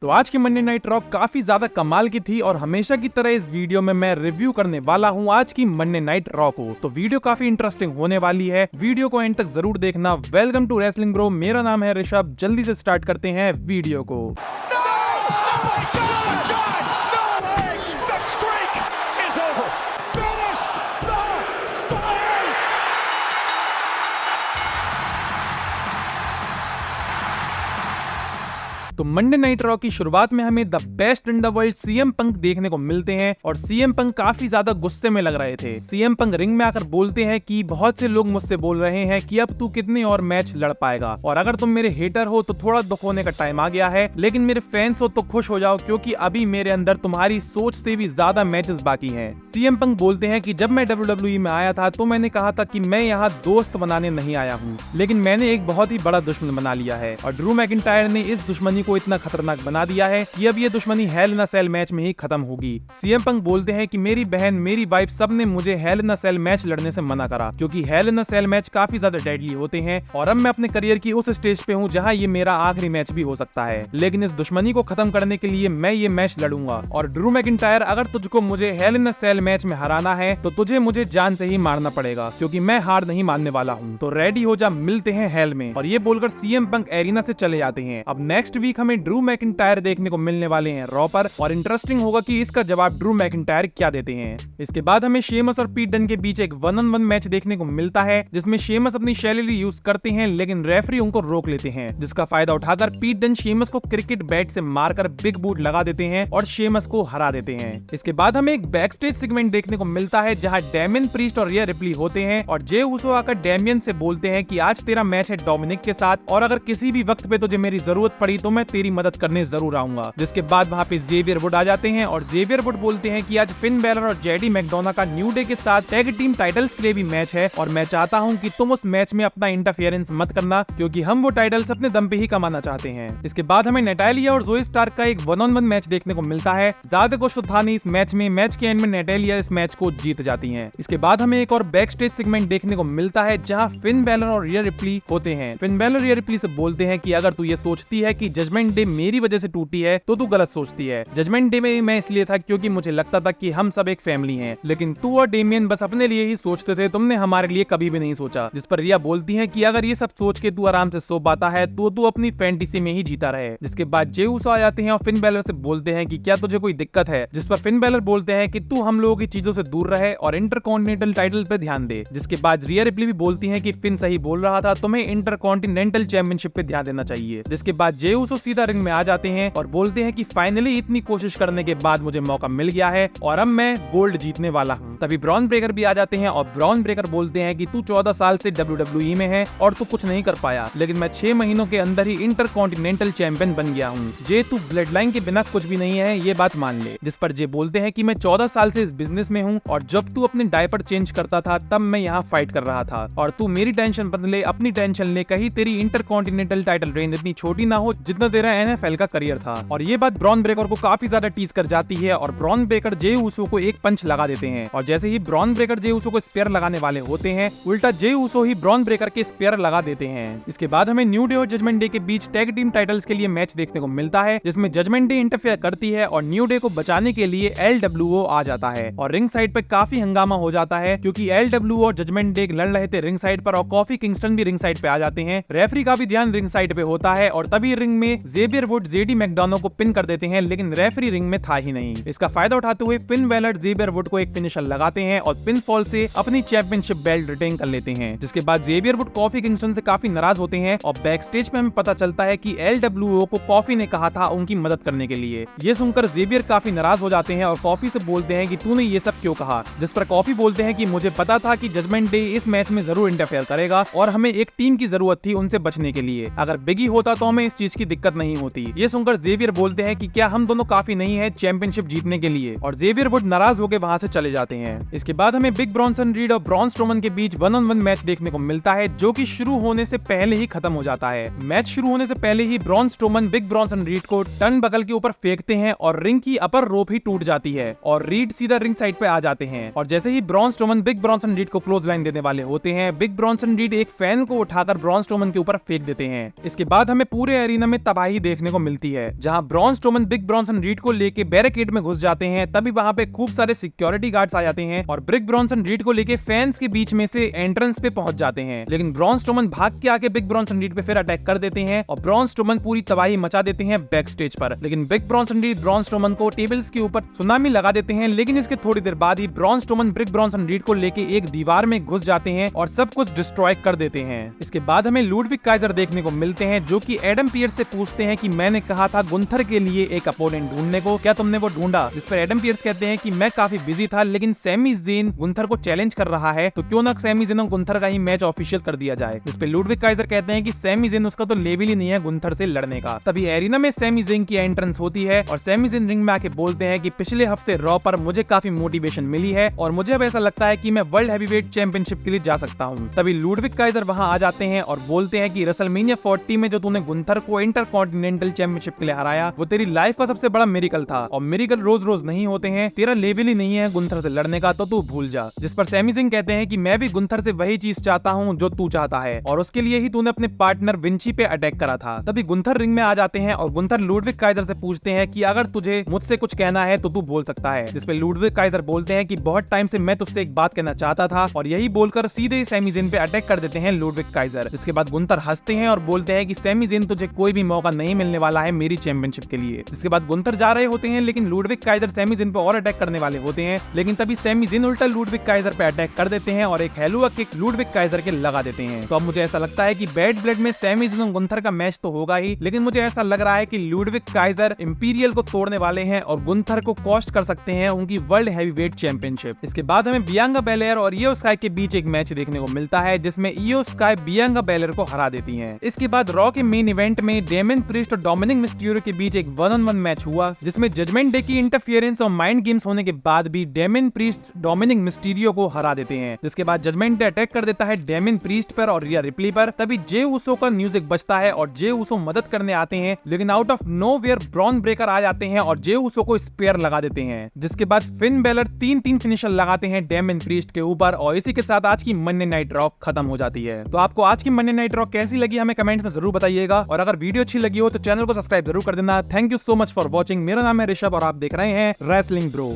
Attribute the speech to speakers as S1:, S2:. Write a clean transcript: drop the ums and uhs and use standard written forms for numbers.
S1: तो आज की मंडे नाइट रॉ काफी ज्यादा कमाल की थी और हमेशा की तरह इस वीडियो में मैं रिव्यू करने वाला हूँ आज की मंडे नाइट रॉ को। तो वीडियो काफी इंटरेस्टिंग होने वाली है, वीडियो को एंड तक जरूर देखना। वेलकम टू रेसलिंग ब्रो, मेरा नाम है ऋषभ। जल्दी से स्टार्ट करते हैं वीडियो को। तो मंडे नाइट रॉ की शुरुआत में हमें the best in the world CM Punk देखने को मिलते हैं और सीएम पंक काफी ज्यादा गुस्से में लग रहे थे। सीएम पंक रिंग में आकर बोलते हैं कि बहुत से लोग मुझसे बोल रहे हैं कि अब तू कितने और मैच लड़ पाएगा, और अगर तुम मेरे हेटर हो तो थोड़ा दुख होने का टाइम आ गया है, लेकिन मेरे फैंस हो तो खुश हो जाओ क्योंकि अभी मेरे अंदर तुम्हारी सोच से भी ज्यादा मैचेस बाकी हैं। सीएम पंक बोलते हैं कि जब मैं WWE में आया था तो मैंने कहा था कि मैं यहाँ दोस्त बनाने नहीं आया हूँ, लेकिन मैंने एक बहुत ही बड़ा दुश्मन बना लिया है और ड्रू मैकिंटायर ने इस दुश्मनी को इतना खतरनाक बना दिया है कि अब ये दुश्मनी हेल इन अ सेल मैच में ही खत्म होगी। सीएम पंक बोलते हैं कि मेरी बहन, मेरी वाइफ, सब ने मुझे हेल इन अ सेल मैच लड़ने से मना करा क्योंकि हेल इन अ सेल मैच काफी ज्यादा डेडली होते हैं और अब मैं अपने करियर की उस स्टेज पे हूँ जहाँ ये मेरा आखिरी मैच भी हो सकता है, लेकिन इस दुश्मनी को खत्म करने के लिए मैं ये मैच लड़ूंगा। और ड्रू मैकिंटायर, अगर तुझको मुझे हेल इन अ सेल मैच में हराना है तो तुझे मुझे जान से ही मारना पड़ेगा क्योंकि मैं हार नहीं मानने वाला हूँ, तो रेडी हो जा, मिलते हैं हेल में। और ये बोलकर सीएम पंक एरिना से चले जाते हैं। अब नेक्स्ट वीक हमें ड्रू मैकिंटायर देखने को मिलने वाले हैं रॉ पर और इंटरेस्टिंग होगा कि इसका जवाब ड्रू मैकिंटायर क्या देते हैं। इसके बाद हमें शेमस और पीट डन के बीच एक 1-on-1 मैच देखने को मिलता है जिसमें शेमस अपनी शैली यूज करते हैं लेकिन रेफरी उनको रोक लेते हैं, जिसका फायदा उठाकर पीट डन शेमस को क्रिकेट बैट से मारकर बिग बूट लगा देते हैं और शेमस को हरा देते हैं। इसके बाद हमें एक बैक स्टेज सेगमेंट देखने को मिलता है जहाँ डेमियन प्रीस्ट और रिया रिप्ली होते हैं और जे उसो आकर डेमियन से बोलते हैं कि आज तेरा मैच है डोमिनिक के साथ और अगर किसी भी वक्त पे तुझे मेरी जरूरत पड़ी तो मैं तेरी मदद करने जरूर आऊंगा। जिसके बाद वहाँ पे जेवियर वुड आ जाते हैं और जेवियर वुड बोलते हैं कि आज फिन बैलर और जेडी मैकडोना का न्यू डे के साथ टैग टीम टाइटल्स के लिए भी मैच है और मैं चाहता हूँ कि तुम उस मैच में अपना इंटरफेरेंस मत करना क्योंकि हम वो टाइटल्स अपने दम पे ही कमाना चाहते हैं। इसके बाद हमें नेटालिया और जोई स्टार्क का एक 1-on-1 मैच देखने को मिलता है। ज्यादा कुछ तो था नहीं इस मैच में, मैच के एंड में नेटालिया इस मैच को जीत जाती हैं। इसके बाद हमें एक और बैक स्टेज सेगमेंट देखने को मिलता है जहाँ फिन बैलर और रिया रिप्ली होते हैं। फिन बैलर रिया रिप्ली से बोलते हैं कि अगर तू ये सोचती है कि जजमेंट डे मेरी वजह से टूटी है तो तू गलत सोचती है। जजमेंट डे में मैं इसलिए था क्योंकि मुझे लगता था कि हम सब एक फैमिली हैं, लेकिन तू और डेमियन बस अपने लिए ही सोचते थे, तुमने हमारे लिए कभी भी नहीं सोचा। जिस पर रिया बोलती है कि अगर ये सब सोच के तू आराम से सो पाता है तो तू अपनी फैंटेसी में ही जीता रहे। जिसके बाद जे उसो आ जाते हैं और फिन बैलर से बोलते हैं कि क्या तुझे कोई दिक्कत है, जिस पर फिन बैलर बोलते हैं कि तू हम लोगों की चीजों से दूर रहे और इंटरकॉन्टिनेंटल टाइटल पे ध्यान दे। जिसके बाद रिया रिप्ली भी बोलती है कि फिन सही बोल रहा था, तुम्हें इंटरकॉन्टिनेंटल चैंपियनशिप पे ध्यान देना चाहिए। जिसके बाद जे उसो सीधा रिंग में आ जाते हैं और बोलते हैं कि फाइनली इतनी कोशिश करने के बाद मुझे मौका मिल गया है और अब मैं गोल्ड जीतने वाला हूँ। तभी ब्रॉन ब्रेकर भी आ जाते हैं और ब्रॉन ब्रेकर बोलते हैं कि तू 14 साल से WWE में है और तू कुछ नहीं कर पाया, लेकिन मैं 6 महीनों के अंदर ही इंटरकॉन्टिनेंटल चैंपियन बन गया हूँ। जे तू ब्लड लाइन के बिना कुछ भी नहीं है, ये बात मान ले। जिस पर जे बोलते हैं कि मैं 14 साल से इस बिजनेस में हूँ और जब तू अपने डायपर चेंज करता था तब मैं यहाँ फाइट कर रहा था और तू मेरी टेंशन बदले अपनी टेंशन ले, कहीं तेरी इंटरकॉन्टिनेंटल टाइटल रेंज इतनी छोटी ना हो जितना तेरा NFL का करियर था। और ये बात ब्रॉन ब्रेकर को काफी ज्यादा टीज कर जाती है और ब्रॉन ब्रेकर जे उसो को एक पंच लगा देते हैं और जैसे ही ब्रॉन ब्रेकर जे उसो को स्पेयर लगाने वाले होते हैं, उल्टा जे उसो ही ब्रॉन ब्रेकर के स्पेयर लगा देते हैं। इसके बाद हमें न्यू डे और जजमेंट डे के बीच टैग टीम टाइटल्स के लिए मैच देखने को मिलता है जिसमें जजमेंट डे इंटरफेयर करती है और न्यू डे को बचाने के लिए LWO आ जाता है और रिंग साइड पे काफी हंगामा हो जाता है क्योंकि LWO और जजमेंट डे लड़ रहे थे रिंग साइड पर और कॉफी किंगस्टन भी रिंग साइड पे आ जाते हैं। रेफरी का भी ध्यान रिंग साइड पे होता है और तभी रिंग में जेवियर वुड जेडी मैकडोना को पिन कर देते हैं, लेकिन रेफरी रिंग में था ही नहीं। इसका फायदा उठाते हुए फिन बैलर जेवियर वुड को एक फिनिशर लगाते हैं और पिन फॉल से अपनी चैंपियनशिप बेल्ट रिटेन कर लेते हैं। जिसके बाद जेवियर वुड कॉफी किंगस्टन से काफी नाराज होते हैं और बैक स्टेज पे हमें पता चलता है कि LWO को कॉफी ने कहा था उनकी मदद करने के लिए। ये सुनकर जेवियर काफी नाराज हो जाते हैं और कॉफी से बोलते हैं कि तूने ये सब क्यों कहा। जिस पर कॉफी बोलते हैं कि मुझे पता था कि जजमेंट डे इस मैच में जरूर इंटरफेयर करेगा और हमें एक टीम की जरूरत थी उनसे बचने के लिए, अगर बिगी होता तो हमें इस चीज की दिक्कत नहीं होती। ये सुनकर जेवियर बोलते हैं कि क्या हम दोनों काफी नहीं है चैंपियनशिप जीतने के लिए, और जेवियर वुड नाराज होकर वहां से चले जाते हैं। हैं। इसके बाद हमें बिग ब्रॉन्सन रीड और ब्रॉन स्ट्रोमन के बीच 1-on-1 मैच देखने को मिलता है, जो कि शुरू होने से पहले ही खत्म हो जाता है। मैच शुरू होने से पहले ही Braun Strowman big Bronson Reed को टर्न बगल के ऊपर फेंकते हैं और रिंग की अपर रोप ही टूट जाती है और रीड सीधा रिंग साइड पे आ जाते हैं। और जैसे ही Braun Strowman big Bronson Reed को क्लोज लाइन देने वाले होते हैं, बिग ब्रॉन्सन रीड एक फैन को उठाकर ब्रॉन स्ट्रोमन के ऊपर फेंक देते हैं। इसके बाद हमें पूरे एरिना में तबाही देखने को मिलती है, जहां bronze Strowman big Bronson Reed को लेके बैरिकेड में घुस जाते हैं। तभी वहां पे खूब सारे सिक्योरिटी गार्ड्स आ जाते हैं और बिग ब्रॉन्सन रीड को लेके फैंस के बीच में से एंट्रेंस पे पहुंच जाते हैं। लेकिन ब्रॉन स्ट्रोमन भाग के आके बिग ब्रॉन्सन रीड पे फिर अटैक कर देते हैं और ब्रॉन स्ट्रोमन पूरी तबाही मचा देते हैं बैक स्टेज पर। लेकिन big Bronson read Braun Strowman को टेबल्स के ऊपर सुनामी लगा देते हैं। लेकिन इसके थोड़ी देर बाद ही Braun Strowman big Bronson Reed को लेके एक दीवार में घुस जाते हैं और सब कुछ डिस्ट्रॉय कर देते हैं। इसके बाद हमें लुडविग काइजर देखने को मिलते हैं, जो कि एडम पियर्स से पूछते हैं कि मैंने कहा था गुंथर के लिए एक अपोनेंट ढूंढने को, क्या तुमने वो ढूंढा? जिस पर एडम पियर्स कहते हैं कि मैं काफी बिजी था, लेकिन सैमी ज़ेन गुंथर को चैलेंज कर रहा है, तो क्यों ना सैमी ज़ेन और गुंथर का ही मैच ऑफिशियल कर दिया जाए। जिस पे लुडविग काइजर कहते हैं कि सैमी ज़ेन उसका तो लेवल ही नहीं है गुंथर से लड़ने का। तभी एरिना में सैमी ज़ेन की एंट्रेंस होती है और सैमी ज़ेन रिंग में आके बोलते हैं कि पिछले हफ्ते रॉ पर मुझे काफी मोटिवेशन मिली है और मुझे अब ऐसा लगता है कि मैं वर्ल्ड हैवीवेट चैंपियनशिप के लिए जा सकता हूं। तभी लुडविग काइजर वहां आ जाते हैं और बोलते हैं कि रेसलमेनिया 40 में जो तूने गुंथर को इंटरकॉन्टिनेंटल चैंपियनशिप के लिए हराया, वो तेरी लाइफ का सबसे बड़ा मिरेकल था और मिरेकल रोज रोज नहीं होते हैं, तेरा लेवल ही नहीं है गुंथर से लड़ने का, तो तू भूल जा। जिस पर सैमी ज़ेन कहते हैं कि मैं भी गुंथर से वही चीज चाहता हूं जो तू चाहता है और उसके लिए ही तूने अपने पार्टनर विंची पे अटैक करा था। तभी गुंथर रिंग में आ जाते हैं और गुंथर लुडविग काइजर से पूछते हैं कि अगर तुझे मुझसे कुछ कहना है तो तू बोल सकता है। जिस पे लुडविग काइजर बोलते हैं कि बहुत टाइम से मैं तुझसे एक बात कहना चाहता था, और यही बोलकर सीधे सैमी ज़ेन पे अटैक कर देते हैं लुडविग काइजर। जिसके बाद गुंथर हंसते हैं और बोलते हैं कि सैमी ज़ेन तुझे कोई भी मौका नहीं मिलने वाला है मेरी चैंपियनशिप के लिए। जिसके बाद गुंथर जा रहे होते हैं, लेकिन लुडविग काइजर सैमी ज़ेन पे और अटैक करने वाले होते हैं, लेकिन तभी सैमी ज़ेन उल्टा लुडविग काइजर पे अटैक कर देते हैं और एक हेलुआ किक लुडविग काइजर के लगा देते हैं। तो अब मुझे ऐसा लगता है कि बैड ब्लड में सैमी ज़ेन और गुंथर का मैच तो होगा ही, लेकिन मुझे ऐसा लग रहा है कि लुडविग काइजर इंपीरियल को तोड़ने वाले हैं और गुंथर को कॉस्ट कर सकते हैं उनकी वर्ल्ड हैवीवेट चैंपियनशिप। इसके बाद हमें बियांका बेलेयर और इयो स्काई के बीच एक मैच देखने को मिलता है, जिसमें इयो स्काई बियांका बेलेयर को हरा देती हैं। इसके बाद रॉ के मेन इवेंट में डेमियन प्रीस्ट और डोमिनिक मिस्टीरियो के बीच एक 1-on-1 मैच हुआ, जिसमें जजमेंट डे की इंटरफियरेंस और माइंड गेम्स होने के बाद भी डेमियन प्रीस्ट डोमिनिक मिस्टीरियो को हरा देते हैं। जिसके बाद जजमेंट डे अटैक कर देता है डेमियन प्रीस्ट पर और रिया रिप्ली पर। तभी जे उसो का म्यूजिक बजता है और जे उसो मदद करने आते हैं, लेकिन out of nowhere Bron Breakker आ जाते हैं और जे उसो को स्पेयर लगा देते हैं। जिसके बाद फिन बेलर 3-3 फिनिशर लगाते हैं डेमियन प्रीस्ट के ऊपर और इसी के साथ आज की मंडे नाइट रॉ खत्म हो जाती है। तो आपको आज की मंडे नाइट रॉ कैसी लगी हमें कमेंट्स में जरूर बताइएगा, और अगर वीडियो अच्छी लगी हो तो चैनल को सब्सक्राइब जरूर कर देना। Thank you so much for watching. मेरा नाम है ऋषभ और आप देख रहे हैं रेसलिंग ब्रो।